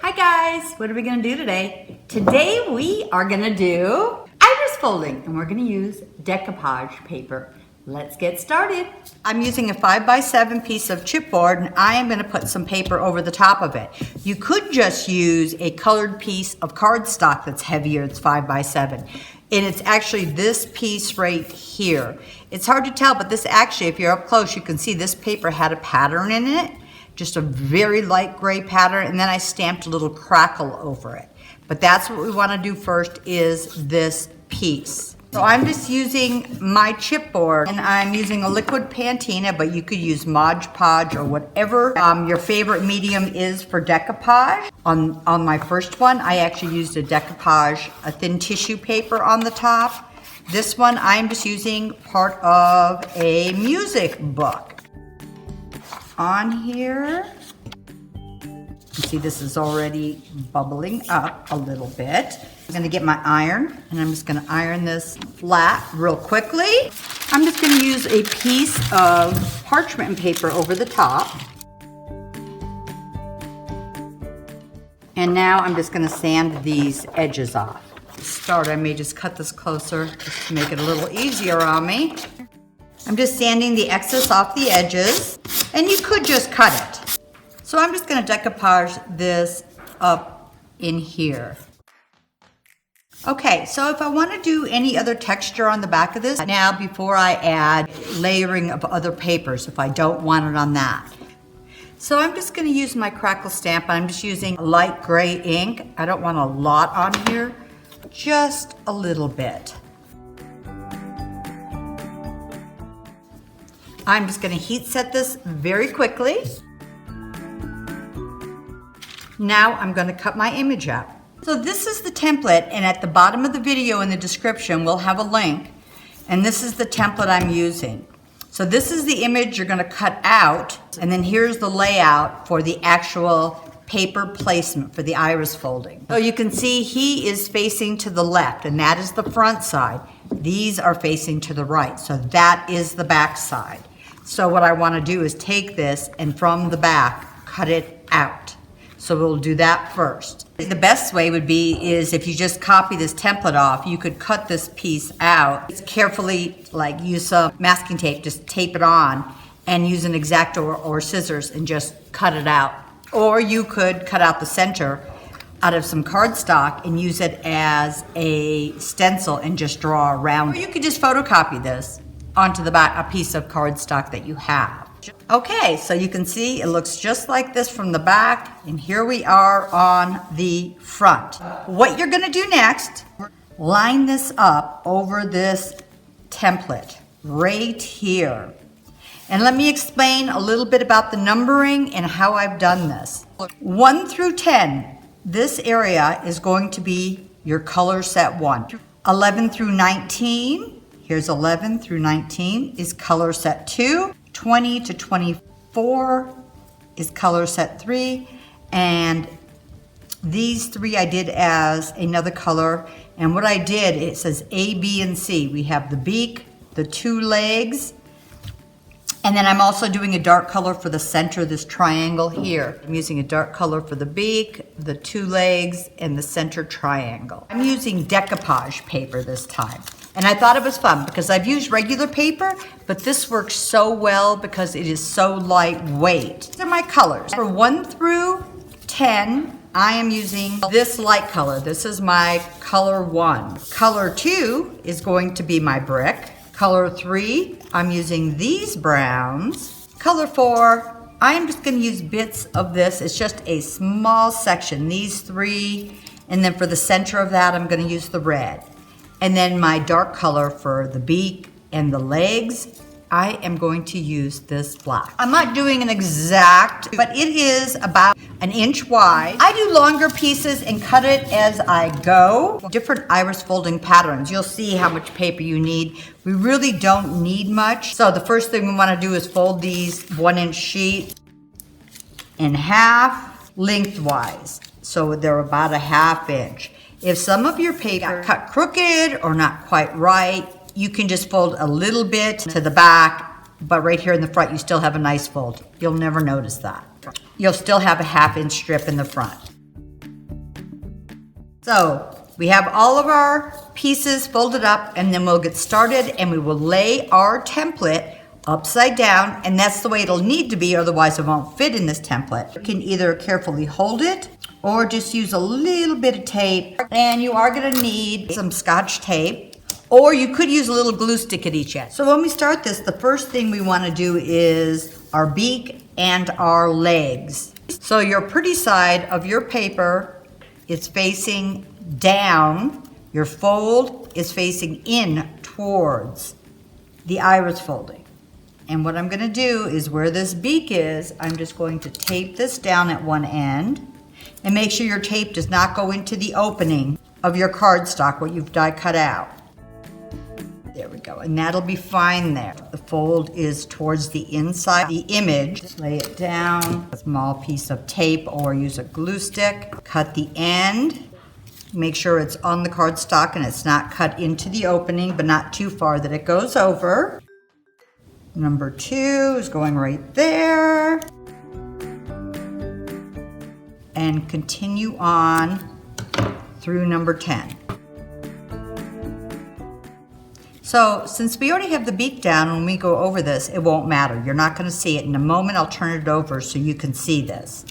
Hi guys, what are we gonna do today? Today we are gonna do iris folding and we're gonna use decoupage paper. Let's get started. I'm using a 5x7 piece of chipboard and I am gonna put some paper over the top of it. You could just use a colored piece of cardstock that's heavier, it's 5x7. And it's actually this piece right here. It's hard to tell, but this actually, if you're up close, you can see this paper had a pattern in it. Just a very light gray pattern, and then I stamped a little crackle over it. But that's what we want to do first is this piece. So I'm just using my chipboard, and I'm using a liquid patina, but you could use Mod Podge or whatever your favorite medium is for decoupage. On my first one, I actually used a decoupage, a thin tissue paper on the top. This one, I'm just using part of a music book. On here, you see this is already bubbling up a little bit. I'm gonna get my iron and I'm just gonna iron this flat real quickly. I'm just gonna use a piece of parchment paper over the top. And now I'm just gonna sand these edges off. To start, I may just cut this closer just to make it a little easier on me. I'm just sanding the excess off the edges, and you could just cut it. So I'm just gonna decoupage this up in here. Okay, so if I wanna do any other texture on the back of this, now before I add layering of other papers, if I don't want it on that. So I'm just gonna use my crackle stamp, and I'm just using light gray ink. I don't want a lot on here, just a little bit. I'm just gonna heat set this very quickly. Now I'm gonna cut my image out. So this is the template, and at the bottom of the video in the description, we'll have a link. And this is the template I'm using. So this is the image you're gonna cut out, and then here's the layout for the actual paper placement for the iris folding. So you can see he is facing to the left, and that is the front side. These are facing to the right, so that is the back side. So what I want to do is take this and from the back, cut it out. So we'll do that first. The best way would be is if you just copy this template off, you could cut this piece out. Just carefully, like use some masking tape, just tape it on and use an X-Acto or scissors and just cut it out. Or you could cut out the center out of some cardstock and use it as a stencil and just draw around. Or you could just photocopy this onto the back, a piece of cardstock that you have. Okay, so you can see it looks just like this from the back, and here we are on the front. What you're gonna do next, line this up over this template right here. And let me explain a little bit about the numbering and how I've done this. 1 through 10, this area is going to be your color set 1. 11 through 19, here's 11 through 19 is color set 2. 20 to 24 is color set 3. And these 3 I did as another color. And what I did, it says A, B, and C. We have the beak, the 2 legs, and then I'm also doing a dark color for the center, this triangle here. I'm using a dark color for the beak, the 2 legs, and the center triangle. I'm using decoupage paper this time. And I thought it was fun because I've used regular paper, but this works so well because it is so lightweight. These are my colors. For 1 through 10, I am using this light color. This is my color 1. Color 2 is going to be my brick. Color 3, I'm using these browns. Color 4, I'm just gonna use bits of this. It's just a small section, these 3. And then for the center of that, I'm gonna use the red. And then my dark color for the beak and the legs, I am going to use this black. I'm not doing an exact, but it is about 1 inch wide. I do longer pieces and cut it as I go. Different iris folding patterns. You'll see how much paper you need. We really don't need much. So the first thing we want to do is fold these 1 inch sheets in half lengthwise. So they're about 1/2 inch. If some of your paper cut crooked or not quite right, you can just fold a little bit to the back, but right here in the front, you still have a nice fold. You'll never notice that. You'll still have a 1/2 inch strip in the front. So we have all of our pieces folded up, and then we'll get started and we will lay our template upside down, and that's the way it'll need to be, otherwise it won't fit in this template. You can either carefully hold it or just use a little bit of tape, and you are gonna need some Scotch tape, or you could use a little glue stick at each end. So when we start this, the first thing we wanna do is our beak and our legs. So your pretty side of your paper is facing down, your fold is facing in towards the iris folding. And what I'm gonna do is where this beak is, I'm just going to tape this down at one end and make sure your tape does not go into the opening of your cardstock, what you've die cut out. There we go, and that'll be fine there. The fold is towards the inside of the image. Just lay it down, a small piece of tape or use a glue stick. Cut the end. Make sure it's on the cardstock and it's not cut into the opening, but not too far that it goes over. Number 2 is going right there. And continue on through number 10. So since we already have the beak down, when we go over this, it won't matter. You're not gonna see it. In a moment, I'll turn it over so you can see this.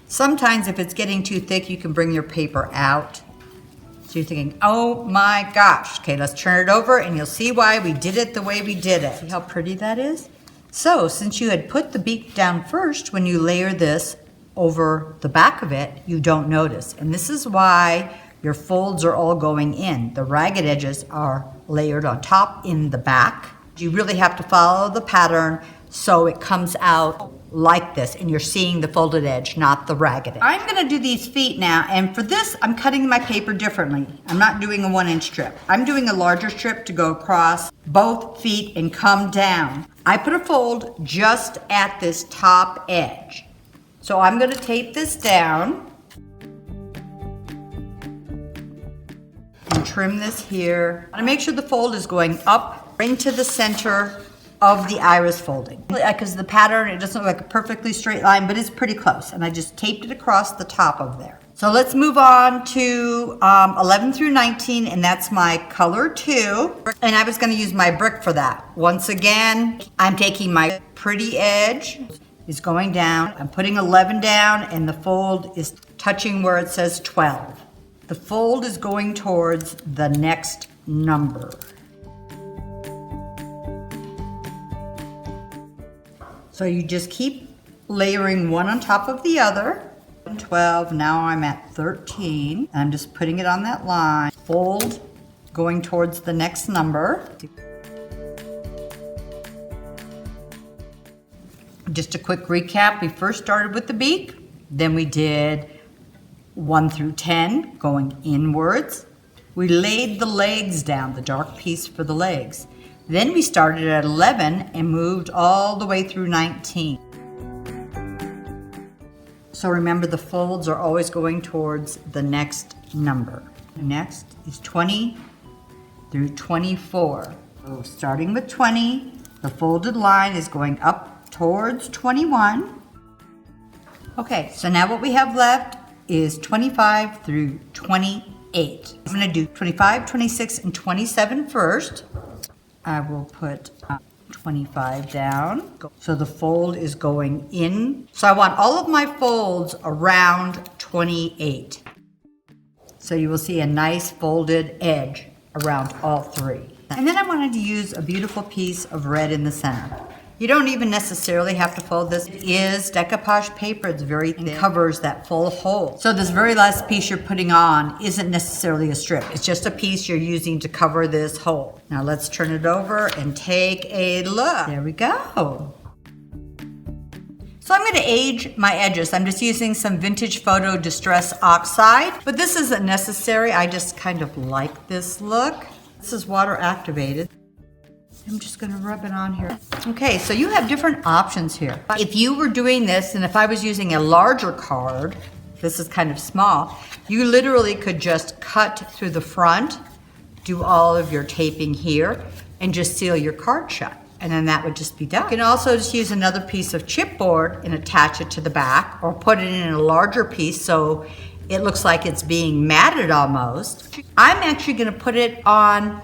Sometimes if it's getting too thick, you can bring your paper out. So you're thinking, oh my gosh. Okay, let's turn it over and you'll see why we did it the way we did it. See how pretty that is? So since you had put the beak down first, when you layer this over the back of it, you don't notice. And this is why your folds are all going in. The ragged edges are layered on top in the back. You really have to follow the pattern so it comes out like this, and you're seeing the folded edge, not the ragged edge. I'm gonna do these feet now, and for this, I'm cutting my paper differently. I'm not doing a 1-inch strip. I'm doing a larger strip to go across both feet and come down. I put a fold just at this top edge. So I'm gonna tape this down and trim this here. I wanna make sure the fold is going up into the center of the iris folding. Because the pattern, it doesn't look like a perfectly straight line, but it's pretty close. And I just taped it across the top of there. So let's move on to 11 through 19, and that's my color 2. And I was gonna use my brick for that. Once again, I'm taking my pretty edge, is going down. I'm putting 11 down, and the fold is touching where it says 12. The fold is going towards the next number. So you just keep layering one on top of the other. 12, now I'm at 13. I'm just putting it on that line. Fold going towards the next number. Just a quick recap, we first started with the beak, then we did 1 through 10 going inwards. We laid the legs down, the dark piece for the legs. Then we started at 11 and moved all the way through 19. So remember, the folds are always going towards the next number. Next is 20 through 24. So starting with 20, the folded line is going up towards 21. Okay, so now what we have left is 25 through 28. I'm gonna do 25, 26, and 27 first. I will put 25 down. So the fold is going in. So I want all of my folds around 28. So you will see a nice folded edge around all 3. And then I wanted to use a beautiful piece of red in the center. You don't even necessarily have to fold this. It is decoupage paper. It's very thin and covers that full hole. So this very last piece you're putting on isn't necessarily a strip. It's just a piece you're using to cover this hole. Now let's turn it over and take a look. There we go. So I'm going to age my edges. I'm just using some Vintage Photo Distress Oxide, but this isn't necessary. I just kind of like this look. This is water activated. I'm just gonna rub it on here. Okay, so you have different options here. If you were doing this, and if I was using a larger card, this is kind of small, you literally could just cut through the front, do all of your taping here, and just seal your card shut. and then that would just be done. You can also just use another piece of chipboard and attach it to the back, or put it in a larger piece so it looks like it's being matted almost. I'm actually gonna put it on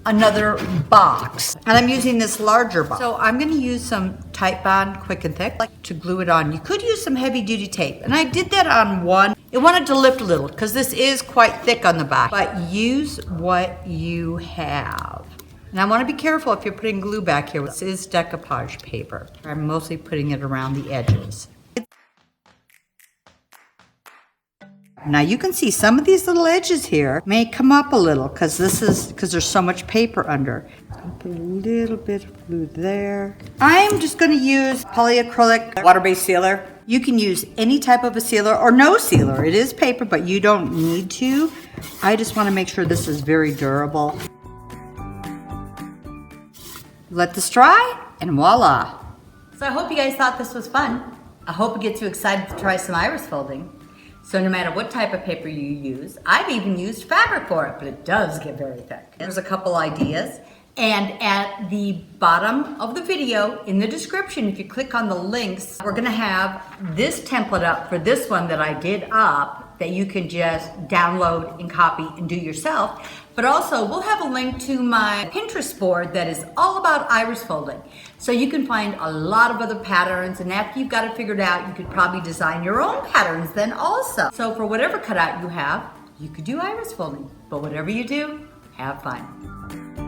another box, and I'm using this larger box. So I'm gonna use some Tite Bond Quick and Thick to glue it on. You could use some heavy duty tape, and I did that on one. It wanted to lift a little because this is quite thick on the back, but use what you have. And I want to be careful if you're putting glue back here. This is decoupage paper. I'm mostly putting it around the edges. Now you can see some of these little edges here may come up a little because there's so much paper under. Put a little bit of glue there. I'm just going to use polyacrylic water-based sealer. You can use any type of a sealer or no sealer. It is paper, but you don't need to. I just want to make sure this is very durable. Let this dry, and voila. So I hope you guys thought this was fun. I hope it gets you excited to try some iris folding. So no matter what type of paper you use, I've even used fabric for it, but it does get very thick. There's a couple ideas. And at the bottom of the video, in the description, if you click on the links, we're gonna have this template up for this one that I did up that you can just download and copy and do yourself. But also, we'll have a link to my Pinterest board that is all about iris folding. So you can find a lot of other patterns, and after you've got it figured out, you could probably design your own patterns then also. So for whatever cutout you have, you could do iris folding. But whatever you do, have fun.